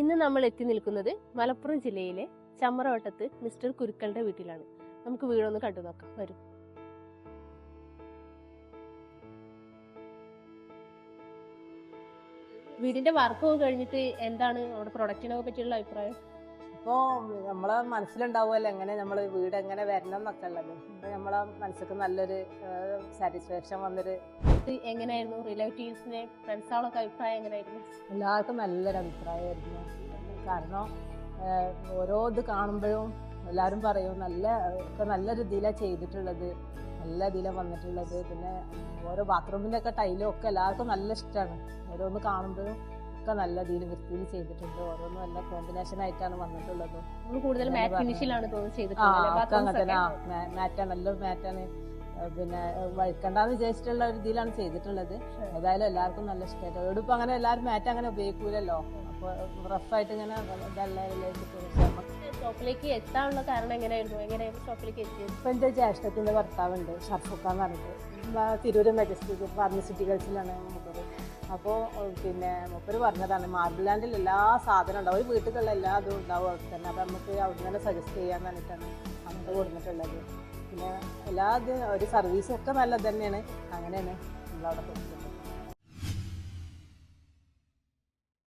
ഇന്ന് നമ്മൾ എത്തി നിൽക്കുന്നത് മലപ്പുറം ജില്ലയിലെ ചമ്മറവട്ടത്ത് മിസ്റ്റർ കുരുക്കളുടെ വീട്ടിലാണ്. നമുക്ക് വീടൊന്ന് കണ്ടു നോക്കാം. വരും. വീടിന്റെ വർക്ക് കഴിഞ്ഞിട്ട് എന്താണ് അവിടെ പ്രൊഡക്റ്റിനെ പറ്റിയുള്ള അഭിപ്രായം? ഇപ്പോൾ നമ്മളെ മനസ്സിലുണ്ടാവുമല്ലോ എങ്ങനെ നമ്മൾ വീട് എങ്ങനെ വരണം എന്നൊക്കെ ഉള്ളത്. അപ്പോൾ നമ്മളെ മനസ്സിലേക്ക് നല്ലൊരു സാറ്റിസ്ഫാക്ഷൻ വന്നൊരു. എങ്ങനെയായിരുന്നു റിലേറ്റീവ്സിനെ ഫ്രണ്ട്സുകളൊക്കെ അഭിപ്രായം എങ്ങനെയായിരുന്നു? എല്ലാവർക്കും നല്ലൊരു അഭിപ്രായമായിരുന്നു. കാരണം ഓരോ ഇത് കാണുമ്പോഴും എല്ലാവരും പറയും നല്ലൊരു ഇതിലാണ് ചെയ്തിട്ടുള്ളത്, നല്ല ഇതിലാണ് വന്നിട്ടുള്ളത്. പിന്നെ ഓരോ ബാത്റൂമിൻ്റെ ഒക്കെ ടൈലും ഒക്കെ എല്ലാവർക്കും നല്ല ഇഷ്ടമാണ്. ഓരോന്ന് കാണുമ്പോഴും ഒക്കെ നല്ല രീതിയിൽ വൃത്തിയിൽ ചെയ്തിട്ടുണ്ട്. ഓരോന്നും നല്ല കോമ്പിനേഷൻ ആയിട്ടാണ് വന്നിട്ടുള്ളത്. കൂടുതൽ മാറ്റ് ഫിനിഷിലാണ് മാറ്റാണ്, നല്ല മാറ്റാണ്. പിന്നെ വഴുക്കണ്ടെന്ന് വിചാരിച്ചിട്ടുള്ള ഒരു ഇതിലാണ് ചെയ്തിട്ടുള്ളത്. ഏതായാലും എല്ലാവർക്കും നല്ല ഇഷ്ടമായിട്ട്. ഇവിടെ ഇപ്പൊ അങ്ങനെ എല്ലാവരും മാറ്റ് അങ്ങനെ ഉപയോഗിക്കൂലല്ലോ. അപ്പൊ റഫായിട്ട് ഇങ്ങനെ ഷോപ്പിലേക്ക് എത്താനുള്ള കാരണം എങ്ങനെയായിരുന്നു ഷോപ്പിലേക്ക് എത്തിയത്? ഇപ്പൊ എന്റെ ജ്യേഷ്ഠത്തിന്റെ ഭർത്താവുണ്ട്, ഷർഫുക്കാന്ന് പറഞ്ഞിട്ട്, തിരൂര് മെജസ്റ്റിക് ഫാർമസ്യൂട്ടിക്കൽസിലാണ് മൂപ്പര്. അപ്പോൾ പിന്നെ മൂപ്പര് പറഞ്ഞതാണ് മാർബിൾ ലാൻഡിൽ എല്ലാ സാധനം ഉണ്ടാവും, ഒരു വീട്ടിലുള്ള എല്ലാ ഇതും ഉണ്ടാവും അവിടെ തന്നെ. അപ്പം നമുക്ക് അവിടെ തന്നെ സജസ്റ്റ് ചെയ്യാൻ വേണ്ടിയിട്ടാണ് അങ്ങോട്ട് കൊടുത്തിട്ടുള്ളത്. പിന്നെ എല്ലാ ഒരു സർവീസും ഒക്കെ നല്ലത് തന്നെയാണ്. അങ്ങനെയാണ് നമ്മളവിടെ കൊടുക്കുന്നത്.